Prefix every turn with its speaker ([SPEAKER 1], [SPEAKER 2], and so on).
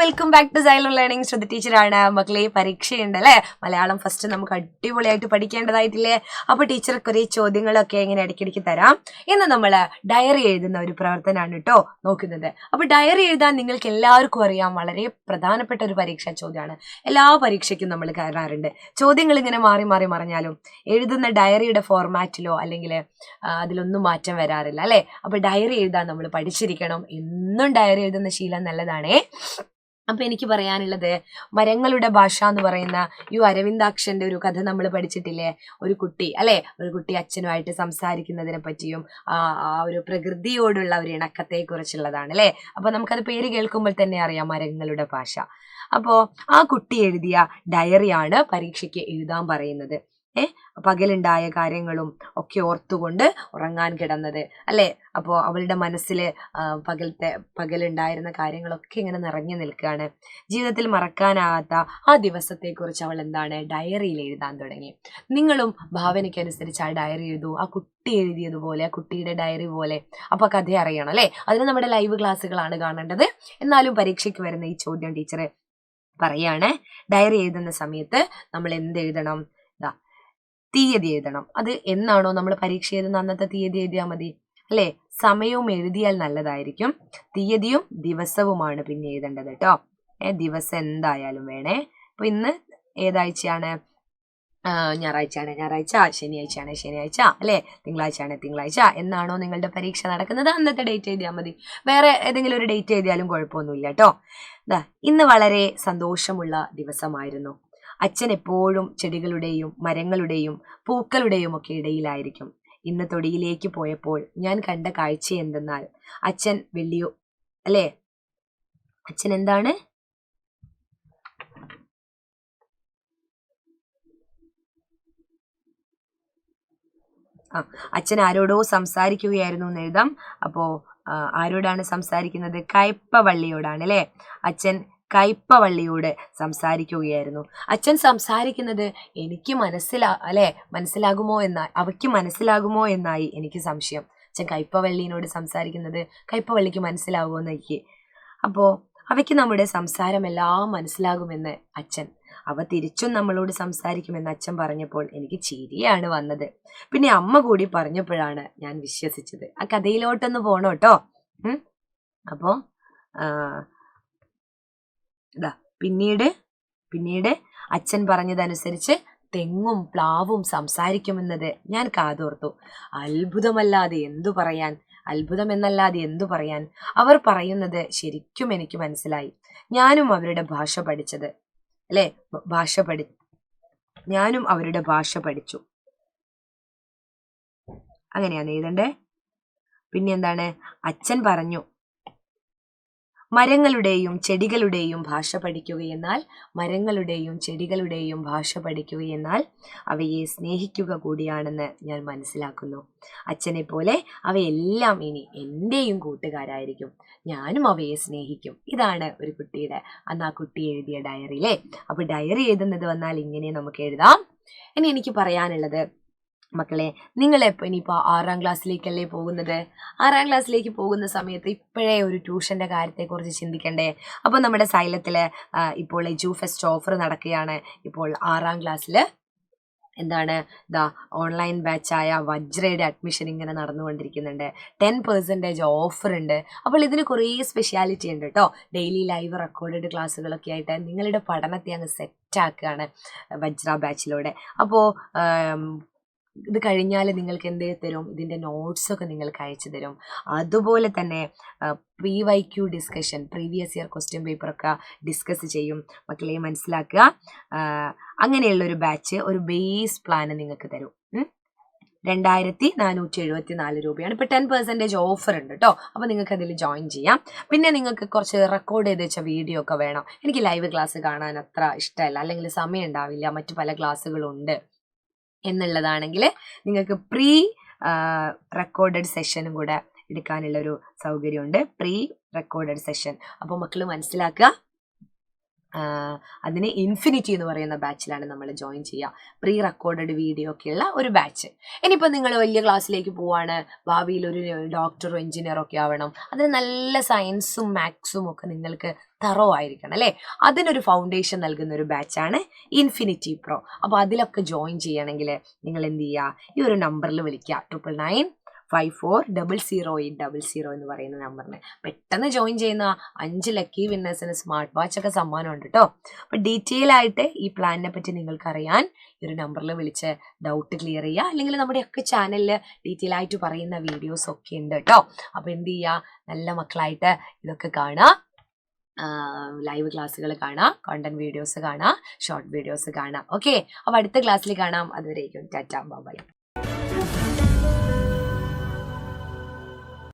[SPEAKER 1] Welcome back to silent learning. Shruthi ടീച്ചറാണ്. മക്കളെ പരീക്ഷയുണ്ട് അല്ലെ? മലയാളം ഫസ്റ്റ് നമുക്ക് അടിപൊളിയായിട്ട് പഠിക്കേണ്ടതായിട്ടില്ലേ? അപ്പൊ ടീച്ചർ കുറെ ചോദ്യങ്ങളൊക്കെ ഇങ്ങനെ ഇടയ്ക്കിടയ്ക്ക് തരാം. ഇന്ന് നമ്മൾ ഡയറി എഴുതുന്ന ഒരു പ്രവർത്തനമാണ് കേട്ടോ നോക്കുന്നത്. അപ്പൊ ഡയറി എഴുതാൻ നിങ്ങൾക്ക് എല്ലാവർക്കും അറിയാം, വളരെ പ്രധാനപ്പെട്ട ഒരു പരീക്ഷാ ചോദ്യമാണ്. എല്ലാ പരീക്ഷയ്ക്കും നമ്മൾ കയറാറുണ്ട്. ചോദ്യങ്ങൾ ഇങ്ങനെ മാറി മാറി മറിഞ്ഞാലും എഴുതുന്ന ഡയറിയുടെ ഫോർമാറ്റിലോ അല്ലെങ്കിൽ അതിലൊന്നും മാറ്റം വരാറില്ല അല്ലെ? അപ്പൊ ഡയറി എഴുതാൻ നമ്മൾ പഠിച്ചിരിക്കണം. എന്നും ഡയറി എഴുതുന്ന ശീലം നല്ലതാണേ. അപ്പൊ എനിക്ക് പറയാനുള്ളത്, മരങ്ങളുടെ ഭാഷ എന്ന് പറയുന്ന അരവിന്ദാക്ഷന്റെ ഒരു കഥ നമ്മൾ പഠിച്ചിട്ടില്ലേ? ഒരു കുട്ടി അല്ലെ, ഒരു കുട്ടി അച്ഛനുമായിട്ട് സംസാരിക്കുന്നതിനെ പറ്റിയും ആ ഒരു പ്രകൃതിയോടുള്ള ഒരു ഇണക്കത്തെ കുറിച്ചുള്ളതാണ് അല്ലെ. അപ്പൊ നമുക്കത് പേര് കേൾക്കുമ്പോൾ തന്നെ അറിയാം, മരങ്ങളുടെ ഭാഷ. അപ്പോ ആ കുട്ടി എഴുതിയ ഡയറിയാണ് പരീക്ഷയ്ക്ക് എഴുതാൻ പറയുന്നത്. പകലുണ്ടായ കാര്യങ്ങളും ഒക്കെ ഓർത്തുകൊണ്ട് ഉറങ്ങാൻ കിടന്നത് അല്ലെ. അപ്പോൾ അവളുടെ മനസ്സിൽ പകലുണ്ടായിരുന്ന കാര്യങ്ങളൊക്കെ ഇങ്ങനെ നിറഞ്ഞു നിൽക്കുകയാണ്. ജീവിതത്തിൽ മറക്കാനാകാത്ത ആ ദിവസത്തെക്കുറിച്ച് അവൾ എന്താണ് ഡയറിയിൽ എഴുതാൻ തുടങ്ങി. നിങ്ങളും ഭാവനയ്ക്കനുസരിച്ച് ആ ഡയറി എഴുതൂ, ആ കുട്ടി എഴുതിയതുപോലെ, ആ കുട്ടിയുടെ ഡയറി പോലെ. അപ്പൊ കഥ അറിയണം അല്ലെ? അതിന് നമ്മുടെ ലൈവ് ക്ലാസ്സുകളാണ് കാണേണ്ടത്. എന്നാലും പരീക്ഷയ്ക്ക് വരുന്ന ഈ ചോദ്യം ടീച്ചർ പറയാണ്. ഡയറി എഴുതുന്ന സമയത്ത് നമ്മൾ എന്ത് എഴുതണം? തീയതി എഴുതണം. അത് എന്നാണോ നമ്മൾ പരീക്ഷ എഴുതുന്ന അന്നത്തെ തീയതി എഴുതിയാൽ മതി അല്ലെ. സമയവും എഴുതിയാൽ നല്ലതായിരിക്കും. തീയതിയും ദിവസവുമാണ് പിന്നെ എഴുതേണ്ടത് കേട്ടോ. ദിവസം എന്തായാലും വേണേ. അപ്പൊ ഇന്ന് ഏതാഴ്ചയാണ്? ഞായറാഴ്ച. ശനിയാഴ്ച അല്ലെ. തിങ്കളാഴ്ച. എന്നാണോ നിങ്ങളുടെ പരീക്ഷ നടക്കുന്നത് അന്നത്തെ ഡേറ്റ് എഴുതിയാൽ മതി. വേറെ ഏതെങ്കിലും ഒരു ഡേറ്റ് എഴുതിയാലും കുഴപ്പമൊന്നുമില്ല കേട്ടോ. ഇന്ന് വളരെ സന്തോഷമുള്ള ദിവസമായിരുന്നു. അച്ഛൻ എപ്പോഴും ചെടികളുടെയും മരങ്ങളുടെയും പൂക്കളുടെയും ഒക്കെ ഇടയിലായിരിക്കും. ഇന്ന് തൊടിയിലേക്ക് പോയപ്പോൾ ഞാൻ കണ്ട കാഴ്ച എന്തെന്നാൽ, അച്ഛൻ അല്ലെ, അച്ഛൻ എന്താണ്? അച്ഛൻ ആരോടോ സംസാരിക്കുകയായിരുന്നു എന്ന് എഴുതാം. അപ്പോ ആരോടാണ് സംസാരിക്കുന്നത്? കയ്പവള്ളിയോടാണ് അല്ലെ. അച്ഛൻ കയ്പവള്ളിയോട് സംസാരിക്കുകയായിരുന്നു. അച്ഛൻ സംസാരിക്കുന്നത് എനിക്ക് അവയ്ക്ക് മനസ്സിലാകുമോ എന്നായി എനിക്ക് സംശയം. അച്ഛൻ കയ്പവള്ളിനോട് സംസാരിക്കുന്നത് കയ്പവള്ളിക്ക് മനസ്സിലാകുമോ എന്ന് അപ്പോ അവയ്ക്ക് നമ്മുടെ സംസാരമെല്ലാം മനസ്സിലാകുമെന്ന് അച്ഛൻ, അവ തിരിച്ചും നമ്മളോട് സംസാരിക്കുമെന്ന് അച്ഛൻ പറഞ്ഞപ്പോൾ എനിക്ക് ചിരിയാണ് വന്നത്. പിന്നെ അമ്മ കൂടി പറഞ്ഞപ്പോഴാണ് ഞാൻ വിശ്വസിച്ചത്. ആ കഥയിലോട്ടൊന്ന് പോണോ കേട്ടോ. അപ്പോ പിന്നീട് അച്ഛൻ പറഞ്ഞതനുസരിച്ച് തെങ്ങും പ്ലാവും സംസാരിക്കുമെന്നത് ഞാൻ കാതോർത്തു. അത്ഭുതമല്ലാതെ എന്തു പറയാൻ. അവർ പറയുന്നത് ശരിക്കും എനിക്ക് മനസ്സിലായി. ഞാനും അവരുടെ ഭാഷ പഠിച്ചത് അല്ലെ. ഞാനും അവരുടെ ഭാഷ പഠിച്ചു. അങ്ങനെയാണ് എഴുതണ്ടേ. പിന്നെ എന്താണ്? അച്ഛൻ പറഞ്ഞു, മരങ്ങളുടെയും ചെടികളുടെയും ഭാഷ പഠിക്കുകയെന്നാൽ അവയെ സ്നേഹിക്കുക കൂടിയാണെന്ന് ഞാൻ മനസ്സിലാക്കുന്നു. അച്ഛനെ പോലെ അവയെല്ലാം ഇനി എന്റെയും കൂട്ടുകാരായിരിക്കും. ഞാനും അവയെ സ്നേഹിക്കും. ഇതാണ് ഒരു കുട്ടിയുടെ അന്ന് ആ കുട്ടി എഴുതിയ ഡയറിയിലെ. അപ്പൊ ഡയറി എഴുതുന്നത് വന്നാൽ ഇങ്ങനെ നമുക്ക് എഴുതാം. ഇനി എനിക്ക് പറയാനുള്ളത്, മക്കളെ, നിങ്ങളിപ്പോൾ ഇനിയിപ്പോൾ 6ാം ക്ലാസ്സിലേക്കല്ലേ പോകുന്നത്? 6ാം ക്ലാസ്സിലേക്ക് പോകുന്ന സമയത്ത് ഇപ്പോഴേ ഒരു ട്യൂഷൻ്റെ കാര്യത്തെക്കുറിച്ച് ചിന്തിക്കണ്ടേ? അപ്പോൾ നമ്മുടെ സൈലത്തില് ഇപ്പോൾ എജുഫെസ്റ്റ് ഓഫർ നടക്കുകയാണ്. ഇപ്പോൾ 6ാം ക്ലാസ്സിൽ എന്താണ് ഓൺലൈൻ ബാച്ചായ വജ്രയുടെ അഡ്മിഷൻ ഇങ്ങനെ നടന്നുകൊണ്ടിരിക്കുന്നുണ്ട്. 10% ഓഫർ ഉണ്ട്. അപ്പോൾ ഇതിന് കുറേ സ്പെഷ്യാലിറ്റി ഉണ്ട് കേട്ടോ. ഡെയിലി ലൈവ് റെക്കോർഡഡ് ക്ലാസ്സുകളൊക്കെ ആയിട്ട് നിങ്ങളുടെ പഠനത്തെ അങ്ങ് സെറ്റാക്കുകയാണ് വജ്ര ബാച്ചിലൂടെ. അപ്പോൾ ഇത് കഴിഞ്ഞാൽ നിങ്ങൾക്ക് എന്ത് തരും? ഇതിൻ്റെ നോട്ട്സൊക്കെ നിങ്ങൾക്ക് അയച്ചു തരും. അതുപോലെ തന്നെ PYQ discussion, previous year question പേപ്പറൊക്കെ ഡിസ്കസ് ചെയ്യും. മക്കളെ മനസ്സിലാക്കുക. അങ്ങനെയുള്ളൊരു ബാച്ച്, ഒരു ബേസ് പ്ലാന് നിങ്ങൾക്ക് തരും. 2474 രൂപയാണ്. ഇപ്പൊ 10% ഓഫർ ഉണ്ട് കേട്ടോ. അപ്പൊ നിങ്ങൾക്ക് അതിൽ ജോയിൻ ചെയ്യാം. പിന്നെ നിങ്ങൾക്ക് കുറച്ച് റെക്കോർഡ് ചെയ്ത് വെച്ച വീഡിയോ ഒക്കെ വേണം. എനിക്ക് ലൈവ് ക്ലാസ് കാണാൻ അത്ര ഇഷ്ടമല്ല, അല്ലെങ്കിൽ സമയം ഉണ്ടാവില്ല, മറ്റു പല ക്ലാസ്സുകളുണ്ട് എന്നുള്ളതാണെങ്കിൽ നിങ്ങൾക്ക് പ്രീ റെക്കോർഡഡ് സെഷനും കൂടെ എടുക്കാനുള്ളൊരു സൗകര്യമുണ്ട്. Pre recorded session. അപ്പോൾ മക്കൾ മനസ്സിലാക്കുക, അതിന് ഇൻഫിനിറ്റി എന്ന് പറയുന്ന ബാച്ചിലാണ് നമ്മൾ ജോയിൻ ചെയ്യുക. പ്രീ റെക്കോർഡഡ് വീഡിയോ ഒക്കെയുള്ള ഒരു ബാച്ച്. ഇനിയിപ്പോൾ നിങ്ങൾ വലിയ ക്ലാസ്സിലേക്ക് പോവാണ്, ഭാവിയിൽ ഒരു ഡോക്ടറോ എഞ്ചിനീയറോ ഒക്കെ ആവണം, അതിന് നല്ല സയൻസും മാത്സും ഒക്കെ നിങ്ങൾക്ക് തറോ ആയിരിക്കണം അല്ലേ. അതിനൊരു ഫൗണ്ടേഷൻ നൽകുന്ന ഒരു ബാച്ചാണ് ഇൻഫിനിറ്റി പ്രോ. അപ്പോൾ അതിലൊക്കെ ജോയിൻ ചെയ്യണമെങ്കിൽ നിങ്ങൾ എന്ത് ചെയ്യുക, ഈ ഒരു നമ്പറിൽ വിളിക്കുക, 9995400800 എന്ന് പറയുന്ന നമ്പറിന്. പെട്ടെന്ന് ജോയിൻ ചെയ്യുന്ന 5 ലക്കി വിന്നേഴ്സിന് സ്മാർട്ട് വാച്ച് ഒക്കെ സമ്മാനമുണ്ട് കേട്ടോ. അപ്പോൾ ഡീറ്റെയിൽ ആയിട്ട് ഈ പ്ലാനിനെ പറ്റി നിങ്ങൾക്ക് അറിയാൻ ഈ ഒരു നമ്പറിൽ വിളിച്ച് ഡൗട്ട് ക്ലിയർ ചെയ്യുക. അല്ലെങ്കിൽ നമ്മുടെയൊക്കെ ചാനലിൽ ഡീറ്റെയിൽ ആയിട്ട് പറയുന്ന വീഡിയോസ് ഒക്കെ ഉണ്ട് കേട്ടോ. അപ്പോൾ എന്ത് ചെയ്യുക, നല്ല മക്കളായിട്ട് ഇതൊക്കെ കാണുക, ലൈവ് ക്ലാസ്സുകൾ കാണാം, കോണ്ടന്റ് വീഡിയോസ് കാണാം, ഷോർട്ട് വീഡിയോസ് കാണാം. ഓക്കെ, അപ്പോൾ അടുത്ത ക്ലാസ്സിൽ കാണാം. അതുവരേക്കും ടാറ്റ ബൈ.